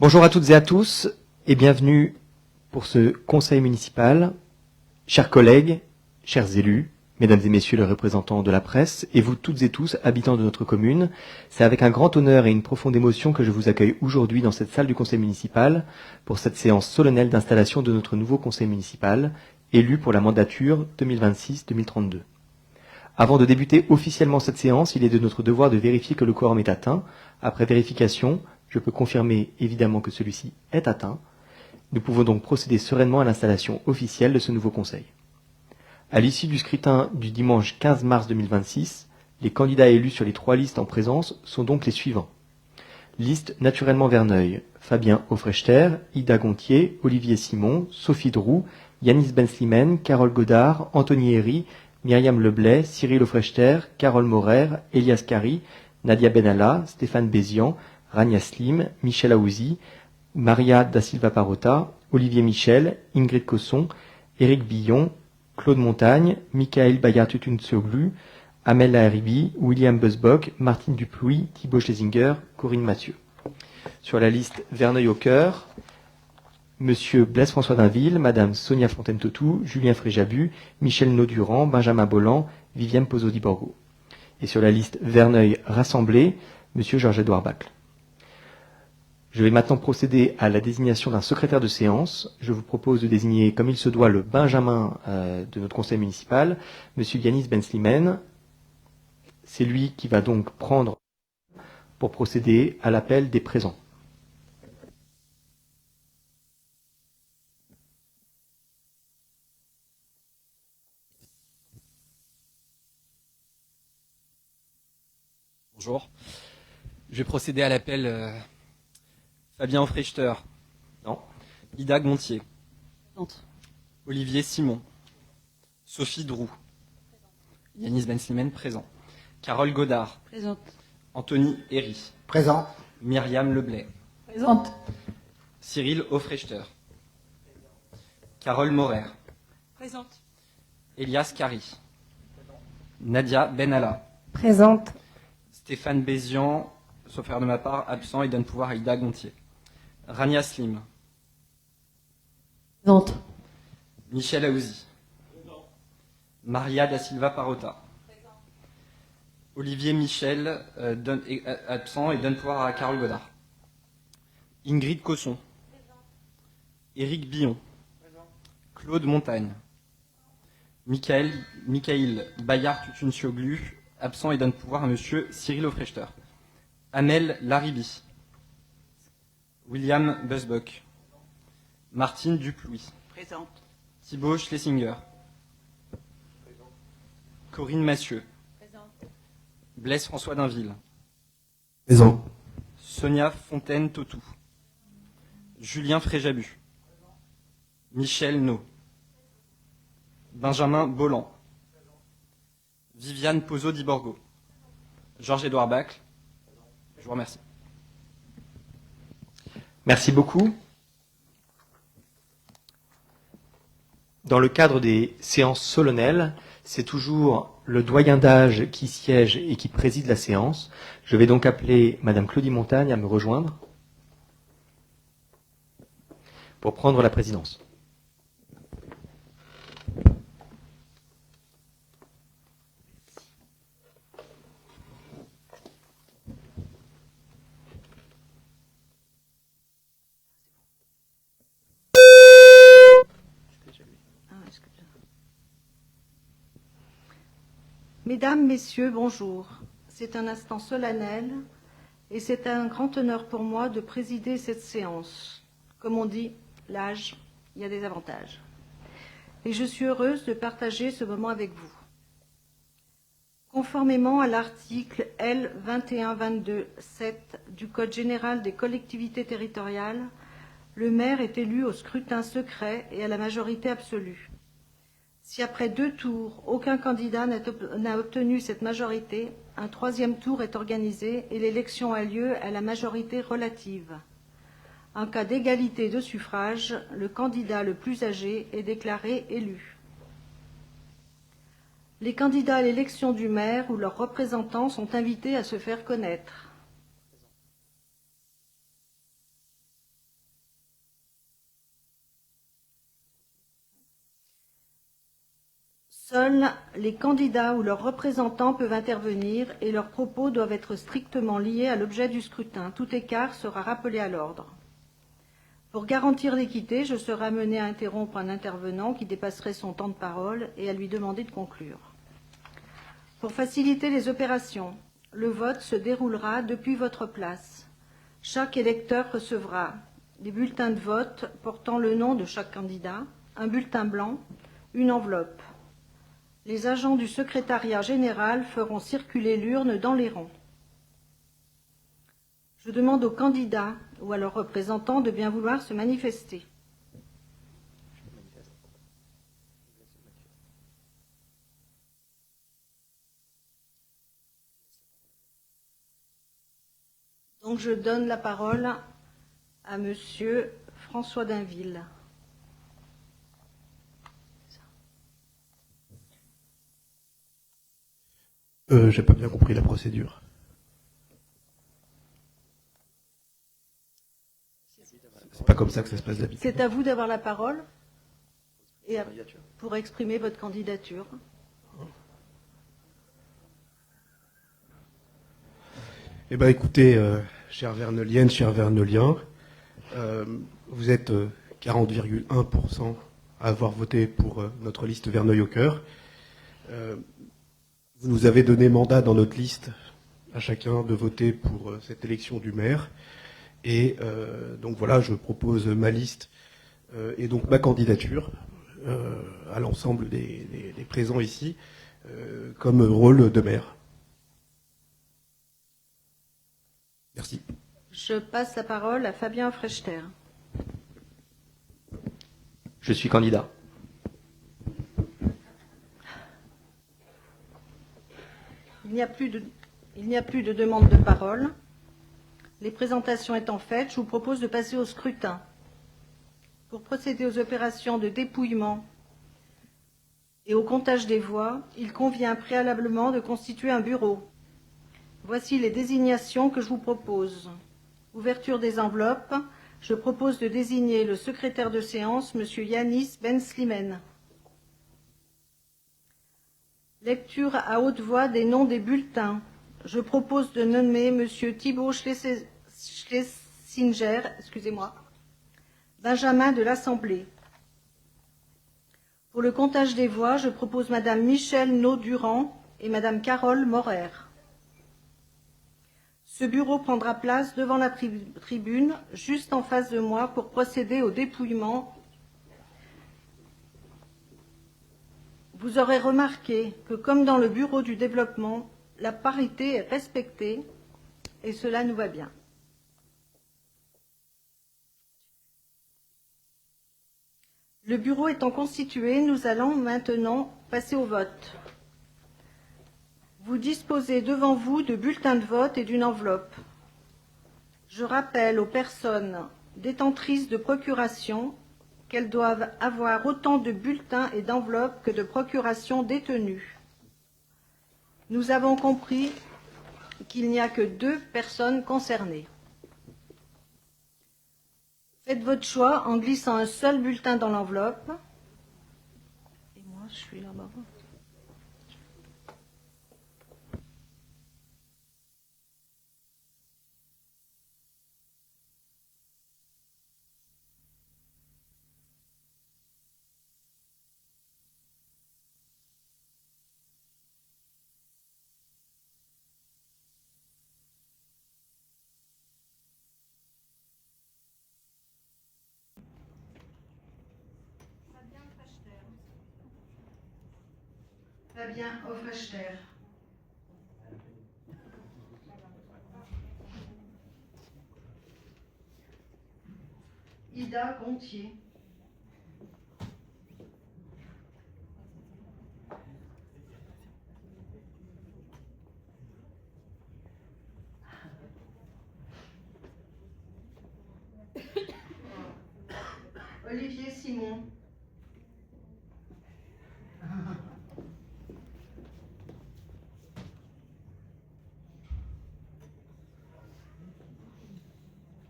Bonjour à toutes et à tous et bienvenue pour ce conseil municipal. Chers collègues, chers élus, mesdames et messieurs les représentants de la presse et vous toutes et tous, habitants de notre commune, c'est avec un grand honneur et une profonde émotion que je vous accueille aujourd'hui dans cette salle du conseil municipal pour cette séance solennelle d'installation de notre nouveau conseil municipal, élu pour la mandature 2026-2032. Avant de débuter officiellement cette séance, il est de notre devoir de vérifier que le quorum est atteint. Après vérification, je peux confirmer évidemment que celui-ci est atteint. Nous pouvons donc procéder sereinement à l'installation officielle de ce nouveau conseil. À l'issue du scrutin du dimanche 15 mars 2026, les candidats élus sur les 3 listes en présence sont donc les suivants. Liste Naturellement Verneuil, Fabien Aufrechter, Ida Gontier, Olivier Simon, Sophie Droux, Yanis Benslimen, Carole Godard, Anthony Herry, Myriam Leblay, Cyril Aufrechter, Carole Morer, Elias Kari, Nadia Benalla, Stéphane Bézian, Rania Slim, Michel Aouzi, Maria da Silva Parota, Olivier Michel, Ingrid Cosson, Éric Billon, Claude Montagne, Michael Bayard-Tutunциoglu, Amel Laheribi, William Busbock, Martine Duplouy, Thibaut Schlesinger, Corinne Mathieu. Sur la liste Verneuil au cœur, Monsieur Blaise François Dainville, Madame Sonia Fontaine-Totou, Julien Fréjabu, Michel Naudurand, Benjamin Bolland, Viviane Pozzo-di-Borgo. Et sur la liste Verneuil rassemblé, Monsieur Georges-Édouard Bacle. Je vais maintenant procéder à la désignation d'un secrétaire de séance. Je vous propose de désigner, comme il se doit, le Benjamin de notre conseil municipal, Monsieur Yanis Benslimen. C'est lui qui va donc prendre pour procéder à l'appel des présents. Bonjour. Je vais procéder à l'appel Fabien Aufrechter. Non. Ida Gontier. Présente. Olivier Simon. Sophie Droux. Yanis Benslimen, présent. Carole Godard. Présente. Anthony Herry. Présent. Myriam Leblay. Présente. Cyril Aufrechter. Carole Morer. Présente. Elias Kari. Nadia Benalla. Présente. Stéphane Bézian, sauf erreur de ma part, absent et donne pouvoir à Ida Gontier. Rania Slim. Présente. Michel Aouzi. Maria da Silva Parota. Olivier Michel, absent et donne pouvoir à Carole Godard. Ingrid Cosson. Éric Billon. Claude Montagne. Michael Bayard-Tutunциoglu, absent et donne pouvoir à Monsieur Cyril Aufrechter. Amel Laheribi. William Busbock. Martine Duplouy. Présente. Thibaut Schlesinger. Corinne Mathieu. Présente. Blaise François Dainville. Présent. Sonia Fontaine-Totou. Julien Fréjabu. Michel No. Benjamin Bolland. Viviane Pozzo-di-Borgo. Georges-Édouard Bacle. Je vous remercie. Merci beaucoup. Dans le cadre des séances solennelles, c'est toujours le doyen d'âge qui siège et qui préside la séance. Je vais donc appeler Madame Claudie Montagne à me rejoindre pour prendre la présidence. Mesdames, Messieurs, bonjour. C'est un instant solennel et c'est un grand honneur pour moi de présider cette séance. Comme on dit, l'âge, il y a des avantages. Et je suis heureuse de partager ce moment avec vous. Conformément à l'article L. 2122-7 du Code général des collectivités territoriales, le maire est élu au scrutin secret et à la majorité absolue. Si après 2 tours, aucun candidat n'a obtenu cette majorité, un 3e tour est organisé et l'élection a lieu à la majorité relative. En cas d'égalité de suffrage, le candidat le plus âgé est déclaré élu. Les candidats à l'élection du maire ou leurs représentants sont invités à se faire connaître. Seuls les candidats ou leurs représentants peuvent intervenir et leurs propos doivent être strictement liés à l'objet du scrutin. Tout écart sera rappelé à l'ordre. Pour garantir l'équité, je serai amené à interrompre un intervenant qui dépasserait son temps de parole et à lui demander de conclure. Pour faciliter les opérations, le vote se déroulera depuis votre place. Chaque électeur recevra des bulletins de vote portant le nom de chaque candidat, un bulletin blanc, une enveloppe. Les agents du secrétariat général feront circuler l'urne dans les rangs. Je demande aux candidats ou à leurs représentants de bien vouloir se manifester. Donc je donne la parole à Monsieur François Dainville. J'ai pas bien compris la procédure. C'est pas comme ça que ça se passe d'habitude. C'est à vous d'avoir la parole et pour exprimer votre candidature. Eh ben, écoutez, chère Verneulienne, chers Verneuliens, vous êtes 40,1% à avoir voté pour notre liste Verneuil au cœur. Vous nous avez donné mandat dans notre liste à chacun de voter pour cette élection du maire. Et donc voilà, je propose ma liste et donc ma candidature à l'ensemble des présents ici comme rôle de maire. Merci. Je passe la parole à Fabien Frechter. Je suis candidat. Il n'y a plus de demande de parole. Les présentations étant faites, je vous propose de passer au scrutin. Pour procéder aux opérations de dépouillement et au comptage des voix, il convient préalablement de constituer un bureau. Voici les désignations que je vous propose. Ouverture des enveloppes. Je propose de désigner le secrétaire de séance, M. Yanis Ben Slimane. Lecture à haute voix des noms des bulletins. Je propose de nommer M. Thibaut Schlesinger, Benjamin de l'Assemblée. Pour le comptage des voix, je propose Mme Michèle Naud-Durand et Mme Carole Morer. Ce bureau prendra place devant la tribune, juste en face de moi, pour procéder au dépouillement. Vous aurez remarqué que, comme dans le bureau du développement, la parité est respectée et cela nous va bien. Le bureau étant constitué, nous allons maintenant passer au vote. Vous disposez devant vous de bulletins de vote et d'une enveloppe. Je rappelle aux personnes détentrices de procuration qu'elles doivent avoir autant de bulletins et d'enveloppes que de procurations détenues. Nous avons compris qu'il n'y a que 2 personnes concernées. Faites votre choix en glissant un seul bulletin dans l'enveloppe. Et moi, je suis là-bas. Fabien Offrechter. Ida Gontier. Olivier Simon.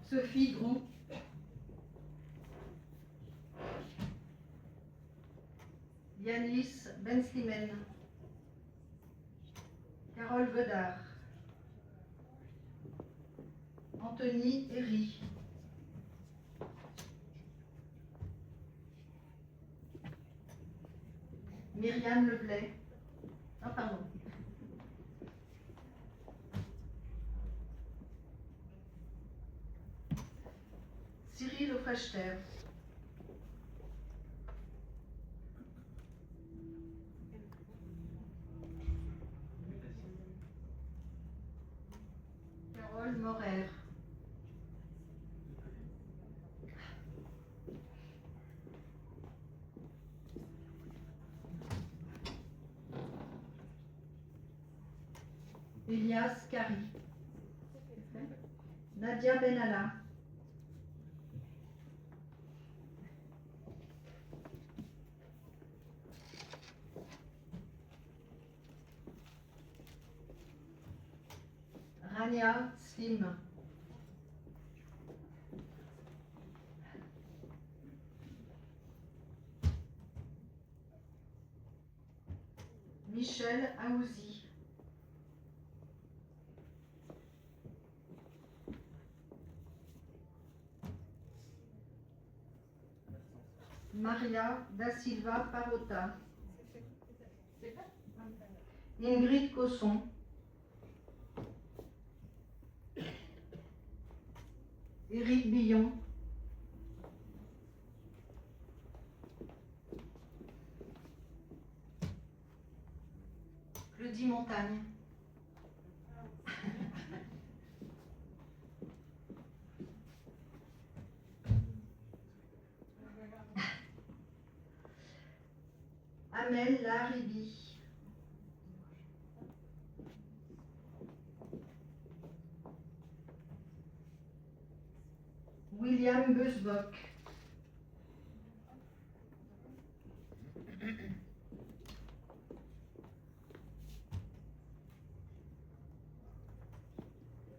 Sophie Groux. Yanis Benslimen, Carole Godard, Anthony Herry, Myriam Leblay, ah pardon, Cyril Ofrechter, Carole Morer, Elias Kari, Nadia Benalla, Rania Slim, Michel Aouzi, Maria da Silva Parota, Ingrid Cosson, Éric Billon, Claudie Montagne, Amel Laribi, William Busbock,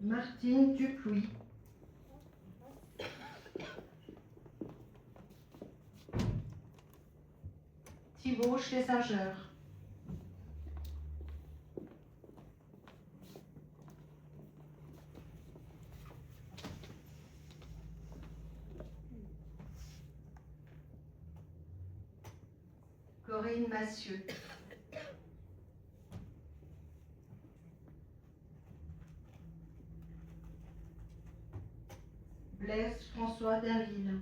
Martine Dupuis, Thibaut Schlesinger, Corinne Massieu, Blaise François Dainville,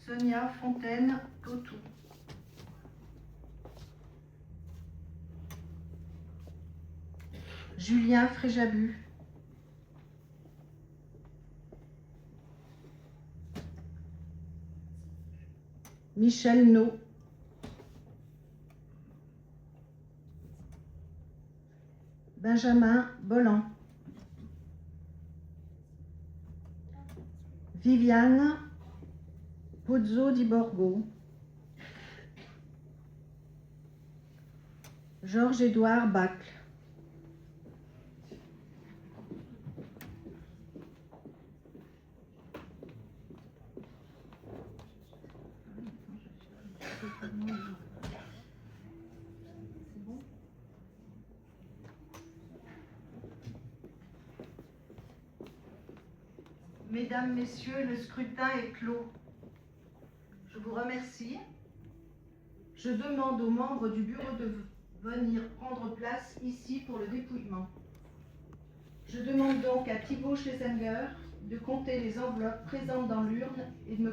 Sonia Fontaine-Cotou, Julien Fréjabut, Michel No, Benjamin Bolland, Viviane Pozzo di Borgo, Georges-Édouard Bacle, Mesdames, Messieurs, le scrutin est clos. Je vous remercie. Je demande aux membres du bureau de venir prendre place ici pour le dépouillement. Je demande donc à Thibaut Schlesinger de compter les enveloppes présentes dans l'urne et de me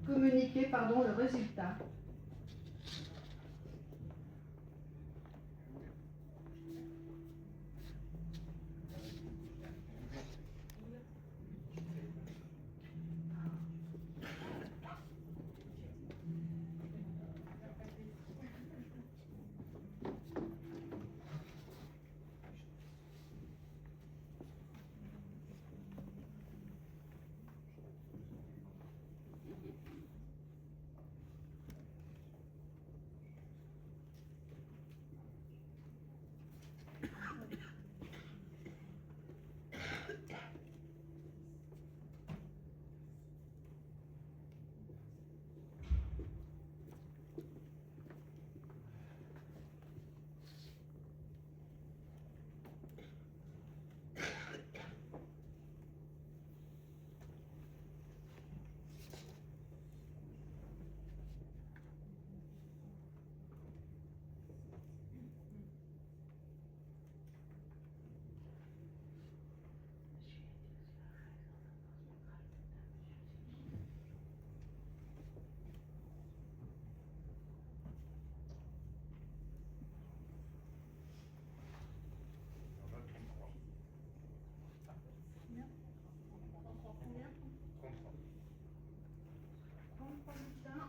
communiquer le résultat.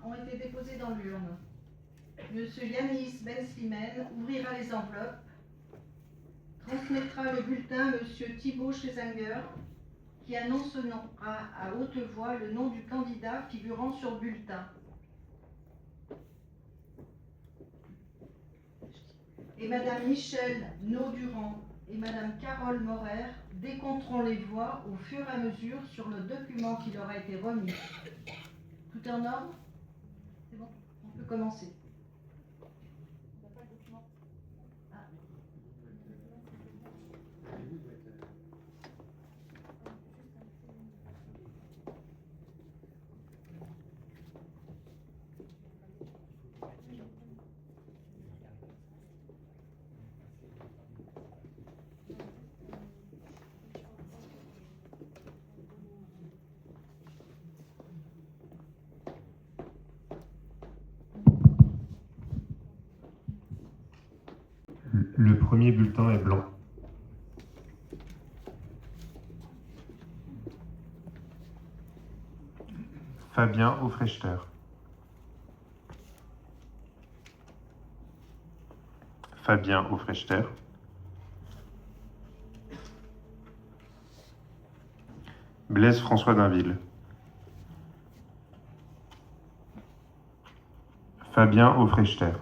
Ont été déposés dans l'urne. Monsieur Yanis Ben Slimane ouvrira les enveloppes, transmettra le bulletin à Monsieur Thibaut Schesanger, qui annoncera à haute voix le nom du candidat figurant sur le bulletin. Et Madame Michèle Naudurand et Madame Carole Morer décompteront les voix au fur et à mesure sur le document qui leur a été remis. Tout est en ordre? C'est bon? On peut commencer. Le premier bulletin est blanc. Fabien Aufrechter. Fabien Aufrechter. Blaise François Dainville. Fabien Aufrechter.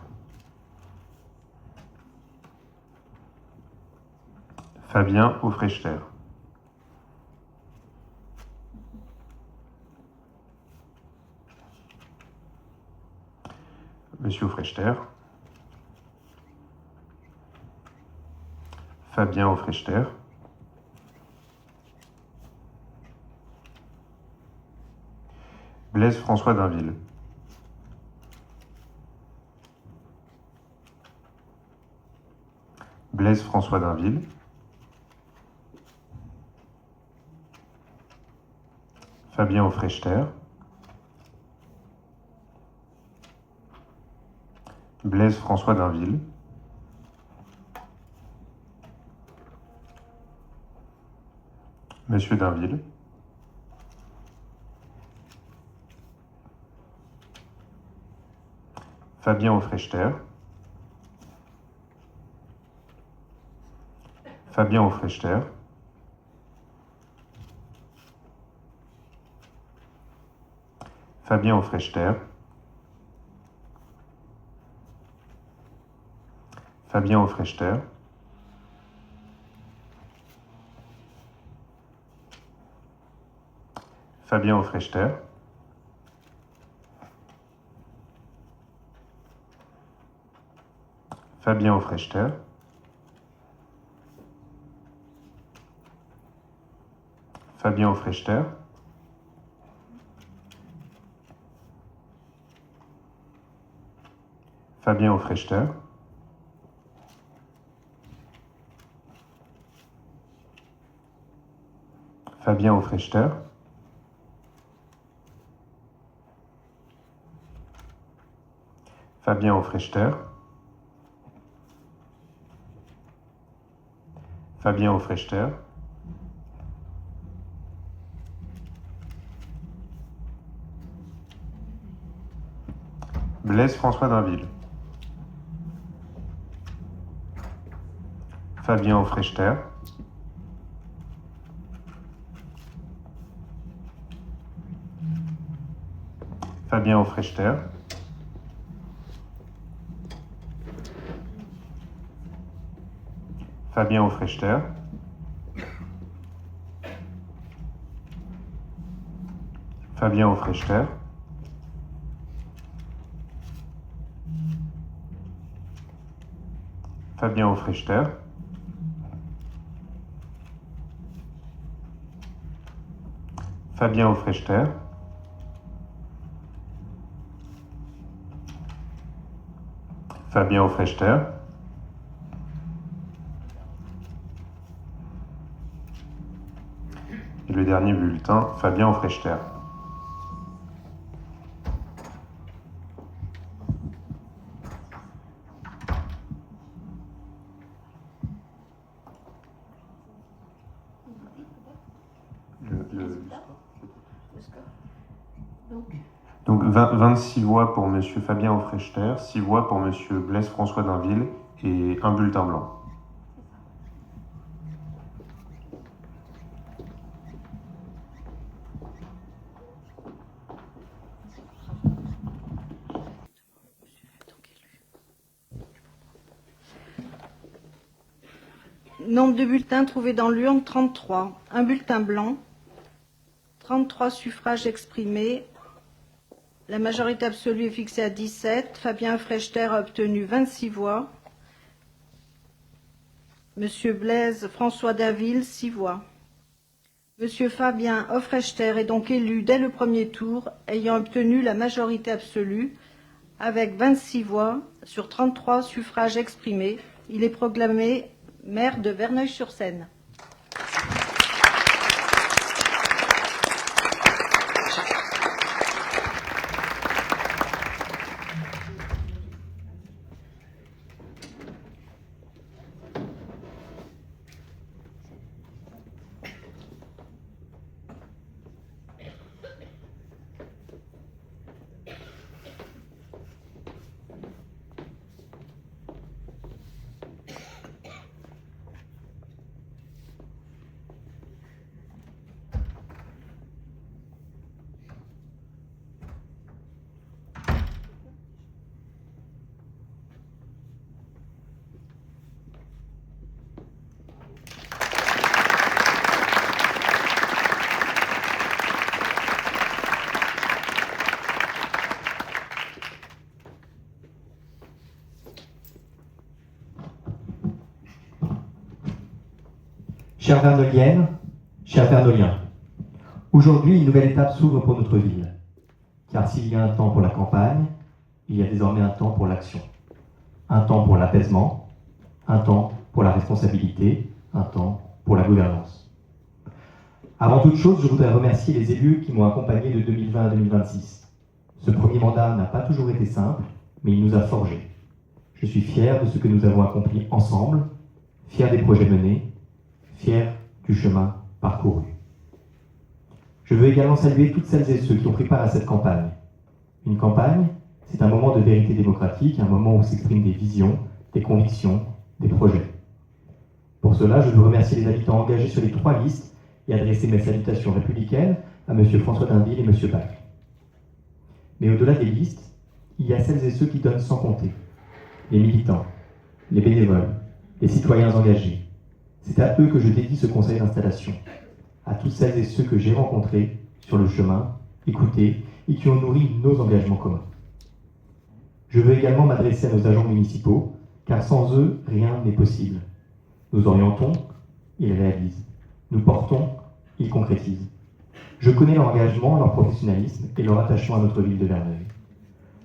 Fabien Aufrechter. Monsieur Aufrechter. Fabien Aufrechter. Blaise François Dainville. Blaise François Dainville. Fabien Aufrechter. Blaise François Dainville. Monsieur Dainville. Fabien Aufrechter. Fabien Aufrechter. Fabien Aufrechter. Fabien Aufrechter. Fabien Aufrechter. Fabien Aufrechter. Fabien Aufrechter. Fabien Aufrechter. Fabien Aufrechter. Fabien Aufrechter. Fabien Aufrechter. Blaise François Dainville. Fabien Aufrechter. Fabien Aufrechter. Fabien Aufrechter. Fabien Aufrechter. Fabien Aufrechter. Fabien Aufrechter. Fabien Aufrechter. Et le dernier bulletin, Fabien Aufrechter. Le score. Donc, Donc 26 voix pour M. Fabien Aufrechter, 6 voix pour M. Blaise François d'Inville et un bulletin blanc. Nombre de bulletins trouvés dans l'urne, 33. Un bulletin blanc, 33 suffrages exprimés. La majorité absolue est fixée à 17. Fabien Aufrechter a obtenu 26 voix. Monsieur Blaise François d'Inville, 6 voix. Monsieur Fabien Aufrechter est donc élu dès le premier tour, ayant obtenu la majorité absolue, avec 26 voix sur 33 suffrages exprimés. Il est proclamé maire de Verneuil-sur-Seine. Chères Verneuiliennes, chers Verneuiliens, aujourd'hui une nouvelle étape s'ouvre pour notre ville. Car s'il y a un temps pour la campagne, il y a désormais un temps pour l'action. Un temps pour l'apaisement, un temps pour la responsabilité, un temps pour la gouvernance. Avant toute chose, je voudrais remercier les élus qui m'ont accompagné de 2020 à 2026. Ce premier mandat n'a pas toujours été simple, mais il nous a forgés. Je suis fier de ce que nous avons accompli ensemble, fier des projets menés, fier du chemin parcouru. Je veux également saluer toutes celles et ceux qui ont pris part à cette campagne. Une campagne, c'est un moment de vérité démocratique, un moment où s'expriment des visions, des convictions, des projets. Pour cela, je veux remercier les habitants engagés sur les 3 listes et adresser mes salutations républicaines à M. François d'Inville et M. Bacle. Mais au-delà des listes, il y a celles et ceux qui donnent sans compter. Les militants, les bénévoles, les citoyens engagés. C'est à eux que je dédie ce conseil d'installation, à toutes celles et ceux que j'ai rencontrés sur le chemin, écoutés et qui ont nourri nos engagements communs. Je veux également m'adresser à nos agents municipaux, car sans eux, rien n'est possible. Nous orientons, ils réalisent. Nous portons, ils concrétisent. Je connais leur engagement, leur professionnalisme et leur attachement à notre ville de Verneuil.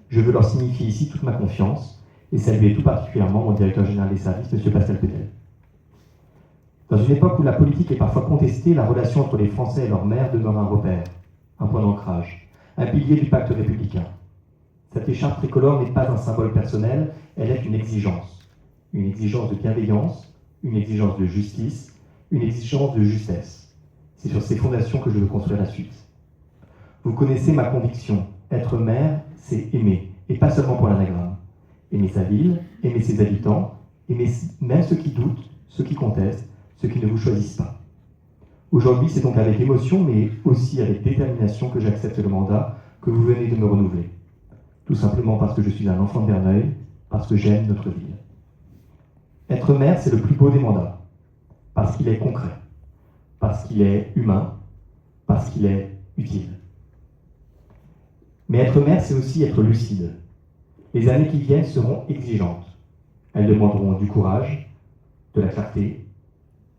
Je veux leur signifier ici toute ma confiance et saluer tout particulièrement mon directeur général des services, M. Pascal Petel. Dans une époque où la politique est parfois contestée, la relation entre les Français et leurs maires demeure un repère, un point d'ancrage, un pilier du pacte républicain. Cette écharpe tricolore n'est pas un symbole personnel, elle est une exigence de bienveillance, une exigence de justice, une exigence de justesse. C'est sur ces fondations que je veux construire la suite. Vous connaissez ma conviction, être maire, c'est aimer, et pas seulement pour l'anagramme. Aimer sa ville, aimer ses habitants, aimer même ceux qui doutent, ceux qui contestent, ceux qui ne vous choisissent pas. Aujourd'hui, c'est donc avec émotion, mais aussi avec détermination que j'accepte le mandat que vous venez de me renouveler. Tout simplement parce que je suis un enfant de Verneuil, parce que j'aime notre ville. Être maire, c'est le plus beau des mandats, parce qu'il est concret, parce qu'il est humain, parce qu'il est utile. Mais être maire, c'est aussi être lucide. Les années qui viennent seront exigeantes. Elles demanderont du courage, de la clarté,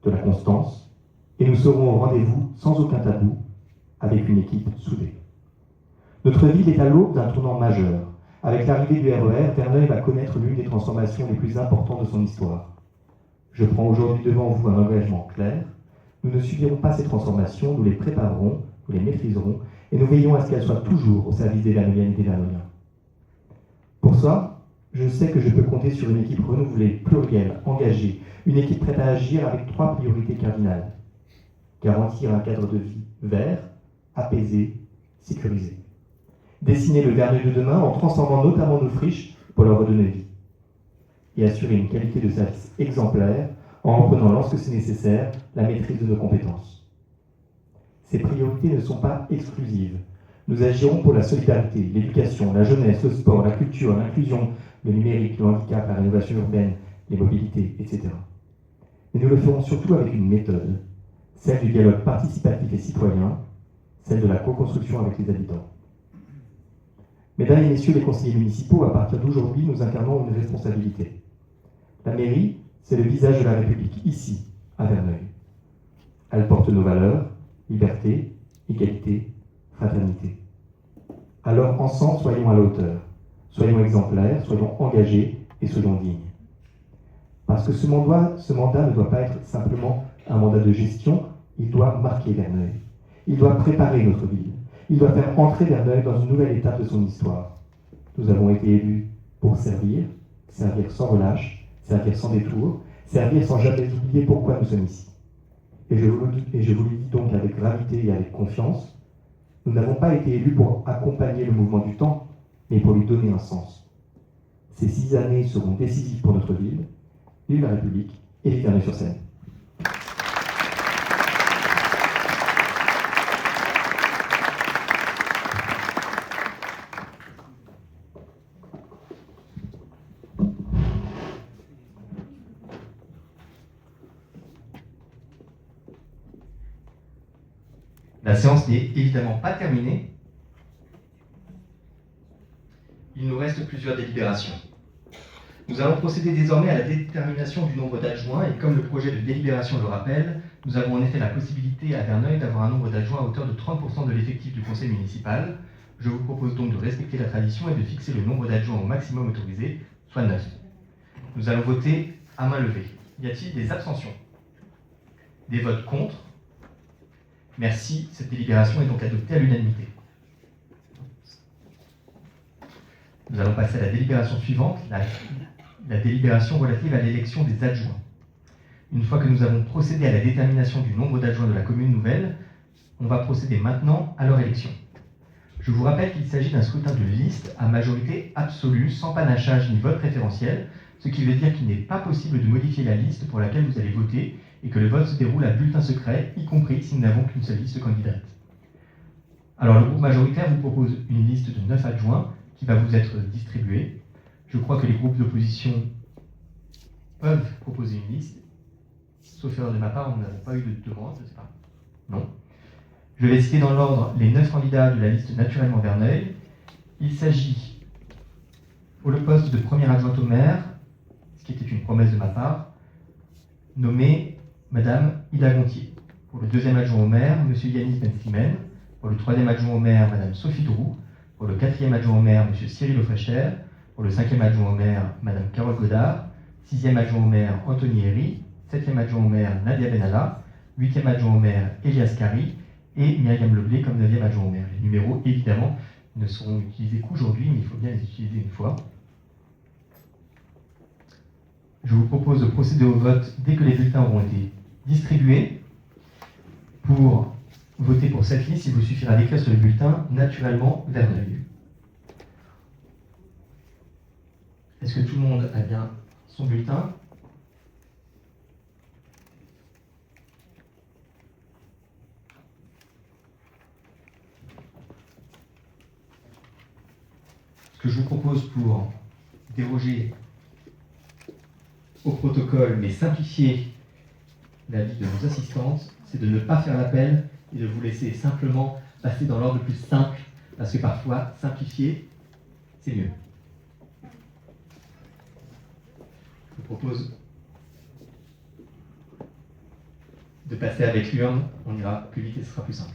de la constance, et nous serons au rendez-vous sans aucun tabou, avec une équipe soudée. Notre ville est à l'aube d'un tournant majeur. Avec l'arrivée du RER, Verneuil va connaître l'une des transformations les plus importantes de son histoire. Je prends aujourd'hui devant vous un engagement clair. Nous ne subirons pas ces transformations, nous les préparerons, nous les maîtriserons, et nous veillerons à ce qu'elles soient toujours au service des Verneuiliennes et des Verneuiliens. Pour ça, je sais que je peux compter sur une équipe renouvelée, plurielle, engagée, une équipe prête à agir avec 3 priorités cardinales. Garantir un cadre de vie vert, apaisé, sécurisé. Dessiner le Verneuil de demain en transformant notamment nos friches pour leur redonner vie. Et assurer une qualité de service exemplaire en reprenant, lorsque c'est nécessaire, la maîtrise de nos compétences. Ces priorités ne sont pas exclusives. Nous agirons pour la solidarité, l'éducation, la jeunesse, le sport, la culture, l'inclusion, le numérique, le handicap, la rénovation urbaine, les mobilités, etc. Mais nous le ferons surtout avec une méthode, celle du dialogue participatif et citoyen, celle de la co-construction avec les habitants. Mesdames et messieurs les conseillers municipaux, à partir d'aujourd'hui, nous incarnons une responsabilité. La mairie, c'est le visage de la République, ici, à Verneuil. Elle porte nos valeurs, liberté, égalité, fraternité. Alors, ensemble, soyons à la hauteur. Soyons exemplaires, soyons engagés et soyons dignes. Parce que ce mandat ne doit pas être simplement un mandat de gestion, il doit marquer Verneuil. Il doit préparer notre ville. Il doit faire entrer Verneuil dans une nouvelle étape de son histoire. Nous avons été élus pour servir, servir sans relâche, servir sans détour, servir sans jamais oublier pourquoi nous sommes ici. Et je vous le dis donc avec gravité et avec confiance, nous n'avons pas été élus pour accompagner le mouvement du temps, mais pour lui donner un sens. Ces 6 années seront décisives pour notre ville, vive la République et vive Verneuil-sur-Seine. La séance n'est évidemment pas terminée. Il nous reste plusieurs délibérations. Nous allons procéder désormais à la détermination du nombre d'adjoints et comme le projet de délibération le rappelle, nous avons en effet la possibilité à Verneuil d'avoir un nombre d'adjoints à hauteur de 30% de l'effectif du conseil municipal. Je vous propose donc de respecter la tradition et de fixer le nombre d'adjoints au maximum autorisé, soit 9. Nous allons voter à main levée. Y a-t-il des abstentions? Des votes contre? Merci, cette délibération est donc adoptée à l'unanimité. Nous allons passer à la délibération suivante, la délibération relative à l'élection des adjoints. Une fois que nous avons procédé à la détermination du nombre d'adjoints de la commune nouvelle, on va procéder maintenant à leur élection. Je vous rappelle qu'il s'agit d'un scrutin de liste à majorité absolue, sans panachage ni vote préférentiel, ce qui veut dire qu'il n'est pas possible de modifier la liste pour laquelle vous allez voter et que le vote se déroule à bulletin secret, y compris si nous n'avons qu'une seule liste candidate. Alors le groupe majoritaire vous propose une liste de 9 adjoints qui va vous être distribuée. Je crois que les groupes d'opposition peuvent proposer une liste. Sauf erreur de ma part, nous n'avons pas eu de demande, je ne sais pas. Non. Je vais citer dans l'ordre les 9 candidats de la liste Naturellement Verneuil. Il s'agit, pour le poste de première adjointe au maire, ce qui était une promesse de ma part, nommé Madame Ida Gontier. Pour le deuxième adjoint au maire, Monsieur Yanis Ben-Slimane. Pour le troisième adjoint au maire, Madame Sophie Droux. Pour le quatrième adjoint au maire, Monsieur Cyril Aufrechter. Pour le cinquième adjoint au maire, Madame Carole Godard. Sixième adjoint au maire, Anthony Herry. Septième adjoint au maire, Nadia Benalla. Huitième adjoint au maire, Elias Kari. Et Myriam Leblé comme neuvième adjoint au maire. Les numéros, évidemment, ne seront utilisés qu'aujourd'hui, mais il faut bien les utiliser une fois. Je vous propose de procéder au vote dès que les bulletins auront été distribués. Pour voter pour cette liste, il vous suffira d'écrire sur le bulletin Naturellement Verneuil. Est-ce que tout le monde a bien son bulletin? Ce que je vous propose pour déroger au protocole, mais simplifier la vie de nos assistantes, c'est de ne pas faire l'appel et de vous laisser simplement passer dans l'ordre le plus simple, parce que parfois, simplifier, c'est mieux. Je vous propose de passer avec l'urne, on ira plus vite et ce sera plus simple.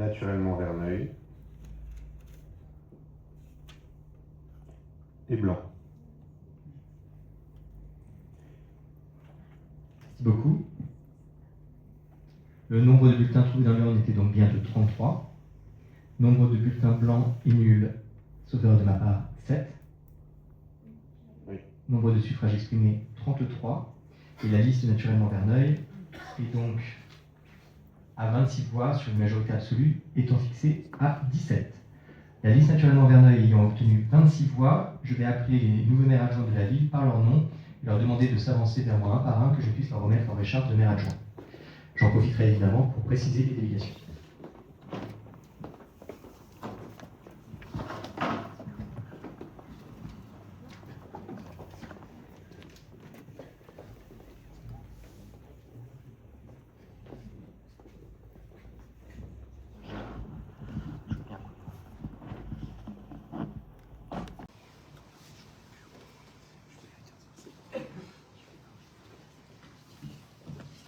naturellement Verneuil et blanc. Merci beaucoup. Le nombre de bulletins trouvés dans l'urne était donc bien de 33. Nombre de bulletins blancs et nuls, sauf erreur de ma part, 7. Oui. Nombre de suffrages exprimés, 33. Et la liste naturellement Verneuil est donc à 26 voix sur une majorité absolue, étant fixée à 17. La liste naturellement Verneuil ayant obtenu 26 voix, je vais appeler les nouveaux maires adjoints de la ville par leur nom et leur demander de s'avancer vers moi un par un, que je puisse leur remettre leur écharpe de maire adjoint. J'en profiterai évidemment pour préciser les délégations.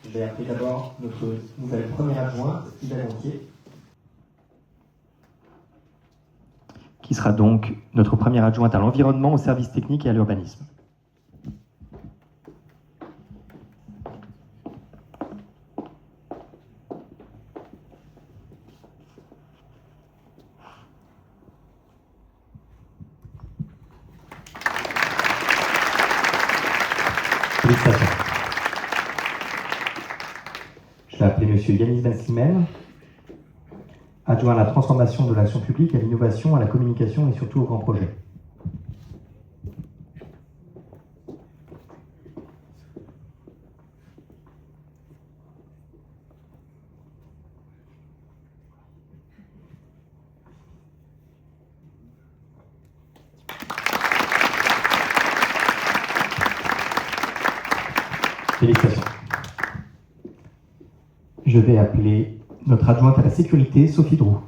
Je vais appeler d'abord notre nouvelle première adjointe, Isabelle Gontier, qui sera donc notre première adjointe à l'environnement, au service technique et à l'urbanisme. Félicitations. Je vais appeler M. Yanis Ben-Slimel, adjoint à la transformation de l'action publique, à l'innovation, à la communication et surtout aux grands projets. Félicitations. Je vais appeler notre adjointe à la sécurité, Sophie Droux.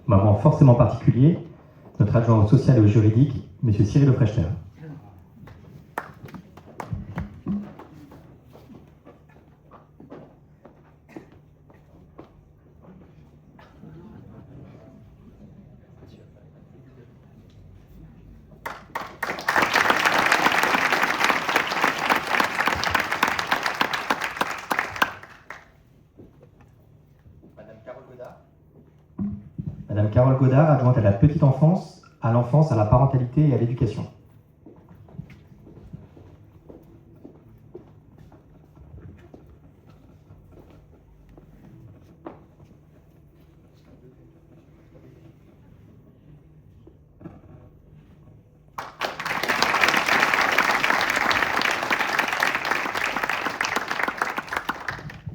Moment forcément particulier, notre adjoint au social et au juridique, M. Cyril Lefrechter. Madame Carole Godard, adjointe à la petite enfance, à l'enfance, à la parentalité et à l'éducation.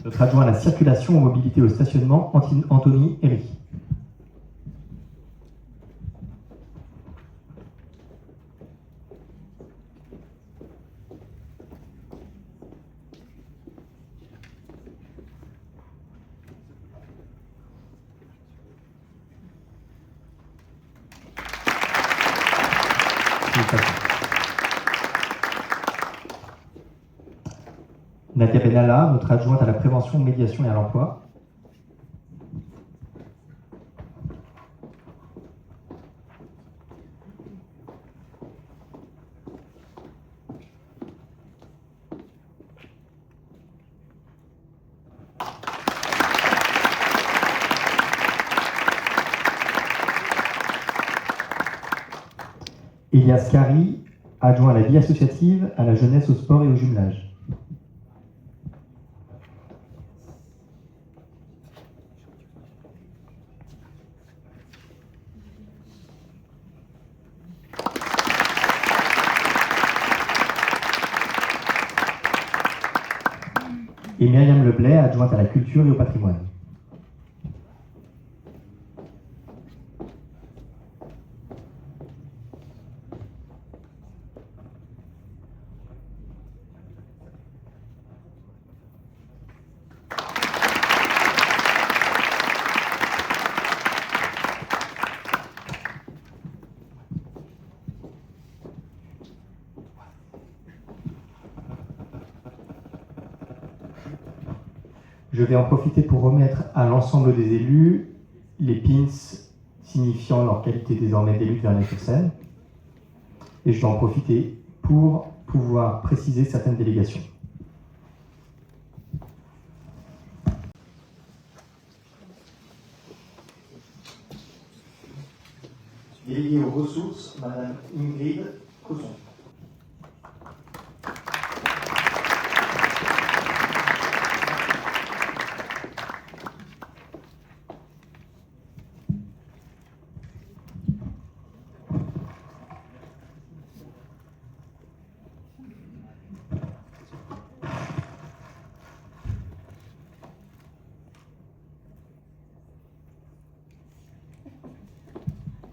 Notre adjoint à la circulation, aux mobilités et au stationnement, Anthony Herry. Nadia Benalla, notre adjointe à la prévention, médiation et à l'emploi. Elias Kari, adjoint à la vie associative, à la jeunesse, au sport et au jumelage. Et Myriam Leblay, adjointe à la culture et au patrimoine. Je vais en profiter pour remettre à l'ensemble des élus les pins signifiant leur qualité désormais d'élus de Verneuil-sur-Seine. Et je vais en profiter pour pouvoir préciser certaines délégations. Déléguée aux ressources, Madame Ingrid Cosson.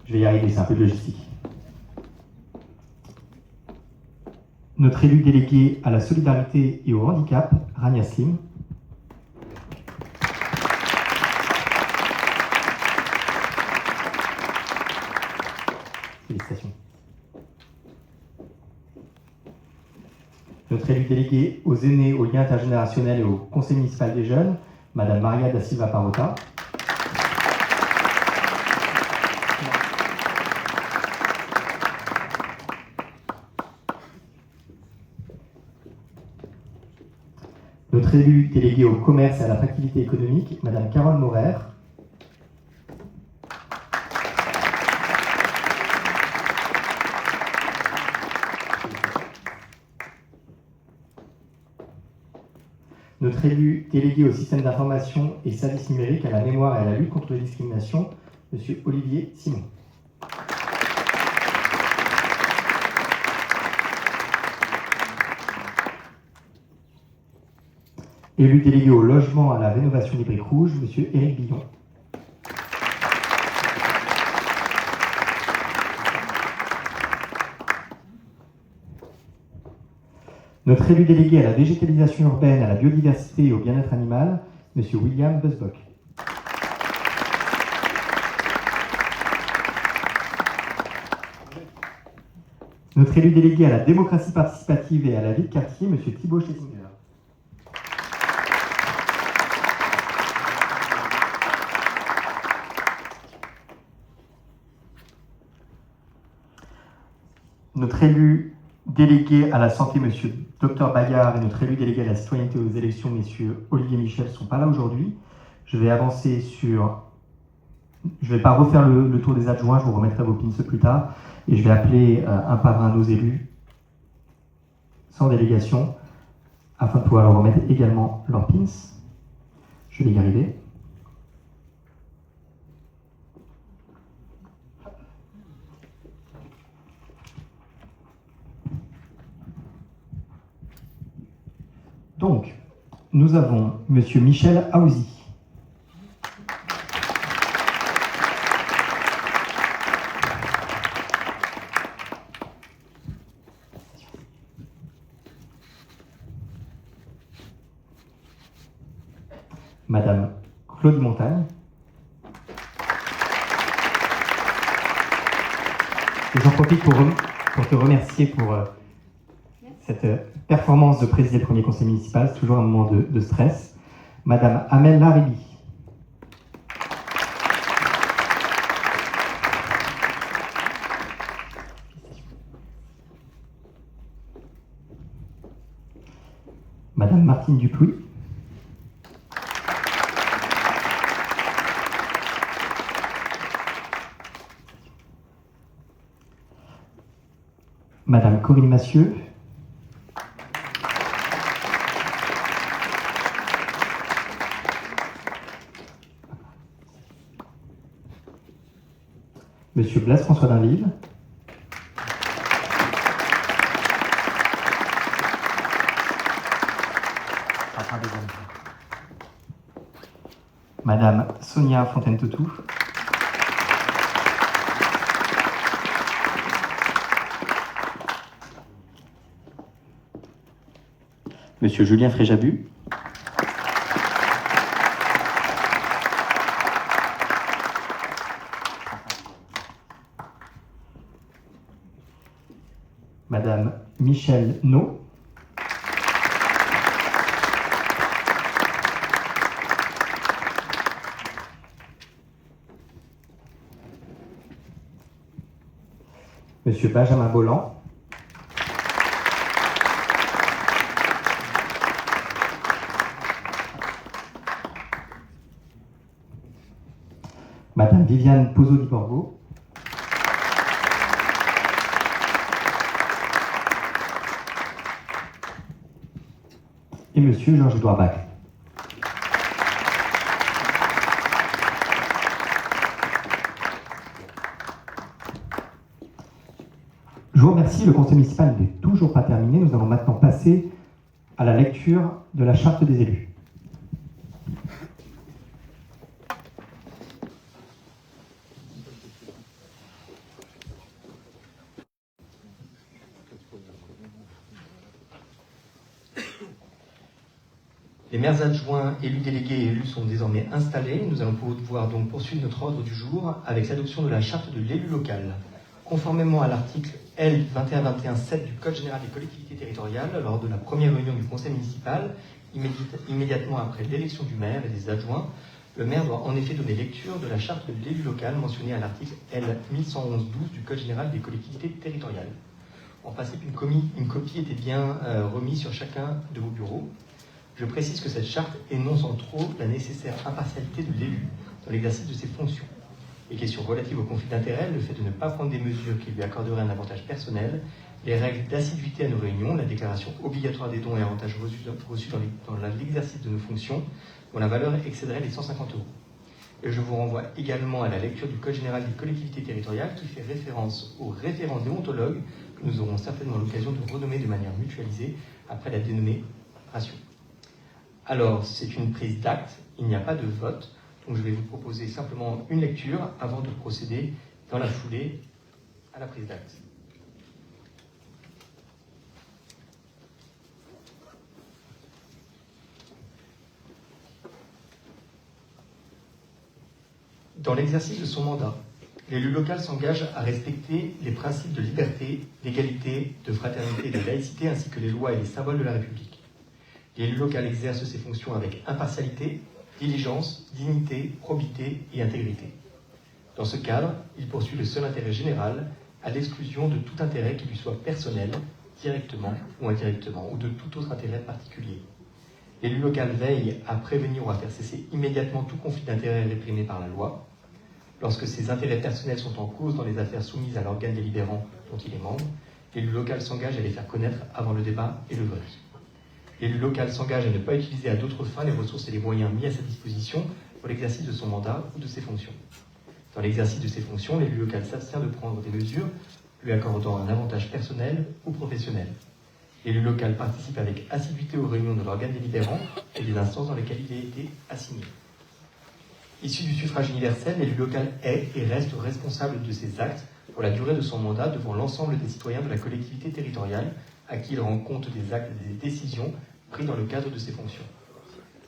Je vais y arriver, c'est un peu de logistique. Notre élu délégué à la solidarité et au handicap, Rania Slim. Félicitations. Notre élu délégué aux aînés, aux liens intergénérationnels et au conseil municipal des jeunes, Madame Maria da Silva Parota. Notre élu délégué au commerce et à l'attractivité économique, Madame Carole Maurer. Notre élu délégué au système d'information et services numériques, à la mémoire et à la lutte contre les discriminations, Monsieur Olivier Simon. Élu délégué au logement, à la rénovation des briques rouges, Monsieur Éric Billon. Notre élu délégué à la végétalisation urbaine, à la biodiversité et au bien-être animal, Monsieur William Busbock. Notre élu délégué à la démocratie participative et à la vie de quartier, Monsieur Thibaut Schlesinger. Notre élu délégué à la santé, Monsieur Dr Bayard, et notre élu délégué à la citoyenneté aux élections, Messieurs Olivier Michel, ne sont pas là aujourd'hui. Je vais avancer sur... Je ne vais pas refaire le tour des adjoints, je vous remettrai vos pins plus tard. Et je vais appeler un par un nos élus, sans délégation, afin de pouvoir leur remettre également leurs pins. Je vais y arriver. Donc, nous avons Monsieur Michel Aouzi. Madame Claude Montagne. Et j'en profite pour te remercier pour cette performance de présider le premier conseil municipal. C'est toujours un moment de stress. Madame Amel Laribi. Madame Martine Duplouy. Madame Corinne Massieu. Monsieur Blaise François Dainville. Madame Sonia Fontaine-Totou. Monsieur Julien Fréjabu. Madame Michèle No. Monsieur Benjamin Bolland. Madame Viviane Pozzo-Di-Borgo. Et Monsieur Georges-Édouard Bach. Je vous remercie, le conseil municipal n'est toujours pas terminé. Nous allons maintenant passer à la lecture de la charte des élus. Les maires adjoints, élus délégués et élus sont désormais installés. Nous allons pouvoir donc poursuivre notre ordre du jour avec l'adoption de la charte de l'élu local. Conformément à l'article L. 2121-7 du Code général des collectivités territoriales, lors de la première réunion du conseil municipal, immédiatement après l'élection du maire et des adjoints, le maire doit en effet donner lecture de la charte de l'élu local mentionnée à l'article L. 1111-12 du Code général des collectivités territoriales. En principe, une copie était bien remise sur chacun de vos bureaux. Je précise que cette charte énonce en trop la nécessaire impartialité de l'élu dans l'exercice de ses fonctions. Les questions relatives au conflit d'intérêts, le fait de ne pas prendre des mesures qui lui accorderaient un avantage personnel, les règles d'assiduité à nos réunions, la déclaration obligatoire des dons et avantages reçus dans l'exercice de nos fonctions, dont la valeur excéderait les 150 €. Et je vous renvoie également à la lecture du Code général des collectivités territoriales qui fait référence aux référents déontologues que nous aurons certainement l'occasion de renommer de manière mutualisée après la dénomération. Alors, c'est une prise d'acte, il n'y a pas de vote. Donc je vais vous proposer simplement une lecture avant de procéder dans la foulée à la prise d'acte. Dans l'exercice de son mandat, l'élu local s'engage à respecter les principes de liberté, d'égalité, de fraternité et de laïcité ainsi que les lois et les symboles de la République. L'élu local exerce ses fonctions avec impartialité, diligence, dignité, probité et intégrité. Dans ce cadre, il poursuit le seul intérêt général, à l'exclusion de tout intérêt qui lui soit personnel, directement ou indirectement, ou de tout autre intérêt particulier. L'élu local veille à prévenir ou à faire cesser immédiatement tout conflit d'intérêts réprimé par la loi. Lorsque ses intérêts personnels sont en cause dans les affaires soumises à l'organe délibérant dont il est membre, l'élu local s'engage à les faire connaître avant le débat et le vote. L'élu local s'engage à ne pas utiliser à d'autres fins les ressources et les moyens mis à sa disposition pour l'exercice de son mandat ou de ses fonctions. Dans l'exercice de ses fonctions, l'élu local s'abstient de prendre des mesures lui accordant un avantage personnel ou professionnel. L'élu local participe avec assiduité aux réunions de l'organe délibérant et des instances dans lesquelles il a été assigné. Issu du suffrage universel, l'élu local est et reste responsable de ses actes pour la durée de son mandat devant l'ensemble des citoyens de la collectivité territoriale à qui il rend compte des actes et des décisions pris dans le cadre de ses fonctions.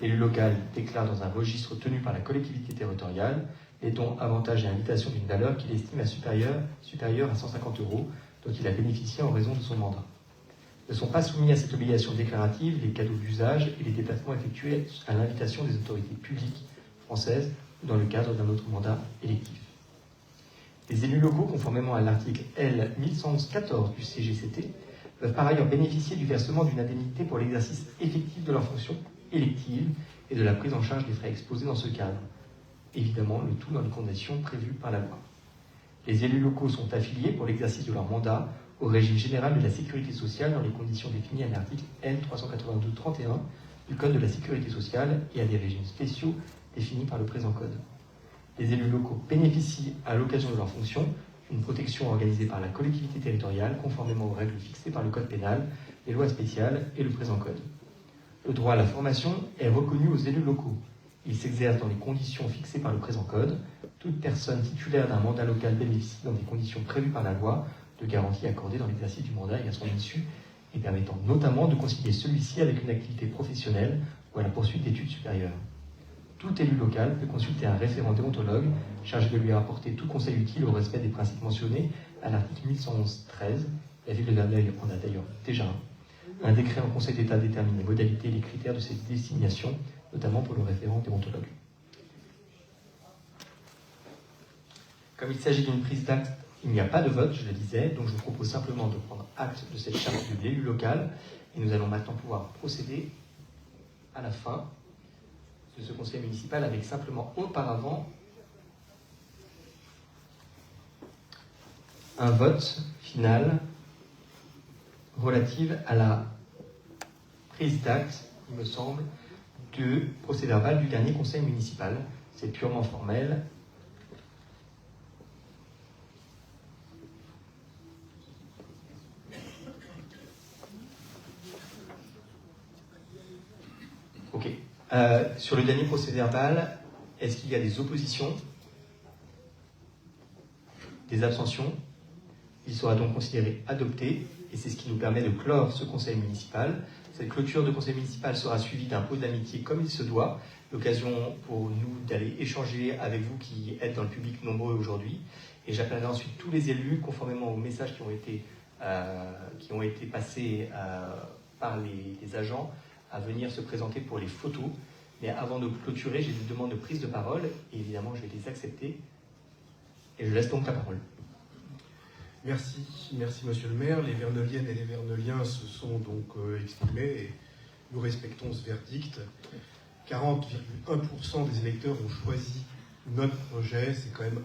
L'élu local déclare dans un registre tenu par la collectivité territoriale les dons, avantages et invitations d'une valeur qu'il estime à supérieure à 150 € dont il a bénéficié en raison de son mandat. Ne sont pas soumis à cette obligation déclarative les cadeaux d'usage et les déplacements effectués à l'invitation des autorités publiques françaises ou dans le cadre d'un autre mandat électif. Les élus locaux, conformément à l'article L. 1114 du CGCT, peuvent par ailleurs bénéficier du versement d'une indemnité pour l'exercice effectif de leurs fonctions électives et de la prise en charge des frais exposés dans ce cadre. Évidemment, le tout dans les conditions prévues par la loi. Les élus locaux sont affiliés pour l'exercice de leur mandat au régime général de la sécurité sociale dans les conditions définies à l'article L. 382-31 du Code de la sécurité sociale et à des régimes spéciaux définis par le présent Code. Les élus locaux bénéficient, à l'occasion de leurs fonctions, d'une protection organisée par la collectivité territoriale conformément aux règles fixées par le Code pénal, les lois spéciales et le présent Code. Le droit à la formation est reconnu aux élus locaux. Il s'exerce dans les conditions fixées par le présent Code. Toute personne titulaire d'un mandat local bénéficie dans des conditions prévues par la loi de garanties accordées dans l'exercice du mandat et à son issue, et permettant notamment de concilier celui-ci avec une activité professionnelle ou à la poursuite d'études supérieures. Tout élu local peut consulter un référent déontologue chargé de lui apporter tout conseil utile au respect des principes mentionnés à l'article 1111-13. La ville de Verneuil en a d'ailleurs déjà un. Un décret en Conseil d'État détermine les modalités et les critères de cette désignation, notamment pour le référent déontologue. Comme il s'agit d'une prise d'acte Il n'y a pas de vote, je le disais, donc je vous propose simplement de prendre acte de cette charte de l'élu local et nous allons maintenant pouvoir procéder à la fin de ce conseil municipal avec simplement auparavant un vote final relatif à la prise d'acte, il me semble, du procès-verbal du dernier conseil municipal. C'est purement formel. Ok. Sur le dernier procès-verbal, est-ce qu'il y a des oppositions? Des abstentions? Il sera donc considéré adopté, et c'est ce qui nous permet de clore ce conseil municipal. Cette clôture de conseil municipal sera suivie d'un pot d'amitié comme il se doit, l'occasion pour nous d'aller échanger avec vous qui êtes dans le public nombreux aujourd'hui. Et j'appellerai ensuite tous les élus, conformément aux messages qui ont été passés par les agents, à venir se présenter pour les photos. Mais avant de clôturer, j'ai des demandes de prise de parole, et évidemment je vais les accepter. Et je laisse donc la parole. Merci Monsieur le maire. Les Verneuiliennes et les Verneuiliens se sont donc exprimés et nous respectons ce verdict. 40,1% des électeurs ont choisi notre projet. C'est quand même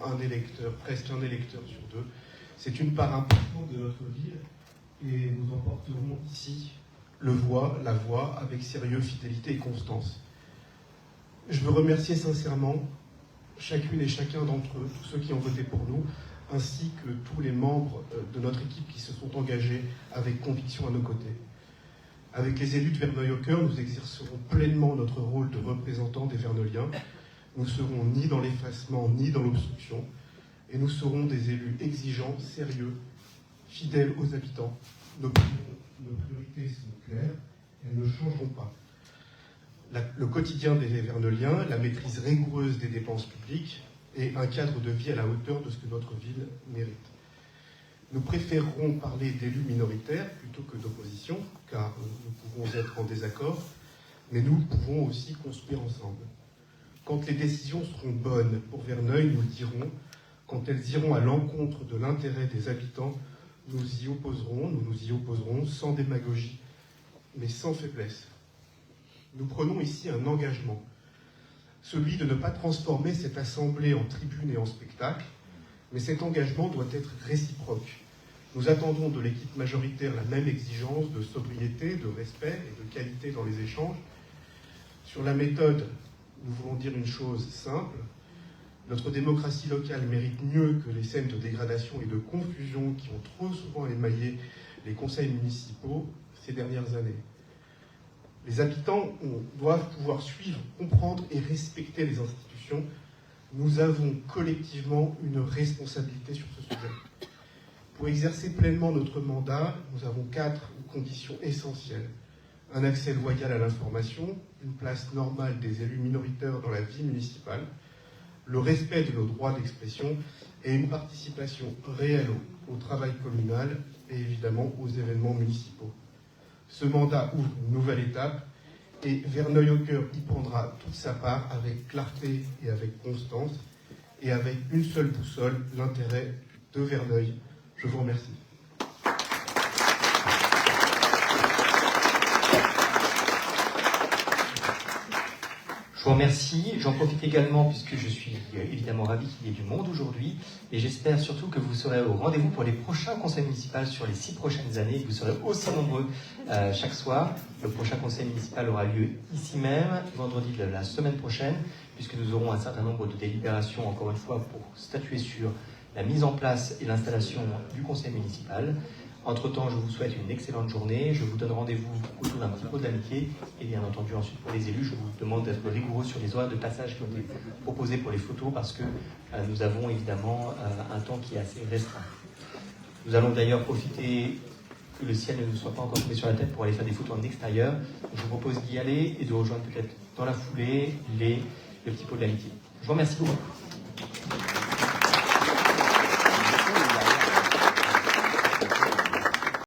presque un électeur sur deux. C'est une part importante de notre ville et nous emporterons ici la voix avec sérieux, fidélité et constance. Je veux remercier sincèrement chacune et chacun d'entre eux, tous ceux qui ont voté pour nous, ainsi que tous les membres de notre équipe qui se sont engagés avec conviction à nos côtés. Avec les élus de Verneuil au cœur, nous exercerons pleinement notre rôle de représentants des Verneuiliens. Nous ne serons ni dans l'effacement ni dans l'obstruction, et nous serons des élus exigeants, sérieux, fidèles aux habitants. Nos priorités sont claires, elles ne changeront pas. Le quotidien des Verneuiliens, la maîtrise rigoureuse des dépenses publiques et un cadre de vie à la hauteur de ce que notre ville mérite. Nous préférerons parler d'élus minoritaires plutôt que d'opposition, car nous pouvons être en désaccord, mais nous pouvons aussi construire ensemble. Quand les décisions seront bonnes pour Verneuil, nous le dirons. Quand elles iront à l'encontre de l'intérêt des habitants, nous nous y opposerons sans démagogie, mais sans faiblesse. Nous prenons ici un engagement, celui de ne pas transformer cette assemblée en tribune et en spectacle, mais cet engagement doit être réciproque. Nous attendons de l'équipe majoritaire la même exigence de sobriété, de respect et de qualité dans les échanges. Sur la méthode, nous voulons dire une chose simple. Notre démocratie locale mérite mieux que les scènes de dégradation et de confusion qui ont trop souvent émaillé les conseils municipaux ces dernières années. Les habitants doivent pouvoir suivre, comprendre et respecter les institutions. Nous avons collectivement une responsabilité sur ce sujet. Pour exercer pleinement notre mandat, nous avons 4 conditions essentielles. Un accès loyal à l'information, une place normale des élus minoritaires dans la vie municipale, le respect de nos droits d'expression et une participation réelle au travail communal et évidemment aux événements municipaux. Ce mandat ouvre une nouvelle étape et Verneuil au cœur y prendra toute sa part avec clarté et avec constance et avec une seule boussole, l'intérêt de Verneuil. Je vous remercie. Je vous remercie. J'en profite également, puisque je suis évidemment ravi qu'il y ait du monde aujourd'hui, et j'espère surtout que vous serez au rendez-vous pour les prochains conseils municipaux sur les 6 prochaines années, que vous serez aussi nombreux chaque soir. Le prochain conseil municipal aura lieu ici même, vendredi de la semaine prochaine, puisque nous aurons un certain nombre de délibérations, encore une fois, pour statuer sur la mise en place et l'installation du conseil municipal. Entre-temps, je vous souhaite une excellente journée. Je vous donne rendez-vous autour d'un petit pot d'amitié. Et bien entendu, ensuite, pour les élus, je vous demande d'être rigoureux sur les horaires de passage qui ont été proposés pour les photos parce que nous avons évidemment un temps qui est assez restreint. Nous allons d'ailleurs profiter que le ciel ne nous soit pas encore tombé sur la tête pour aller faire des photos en extérieur. Je vous propose d'y aller et de rejoindre peut-être dans la foulée le petit pot de l'amitié. Je vous remercie beaucoup.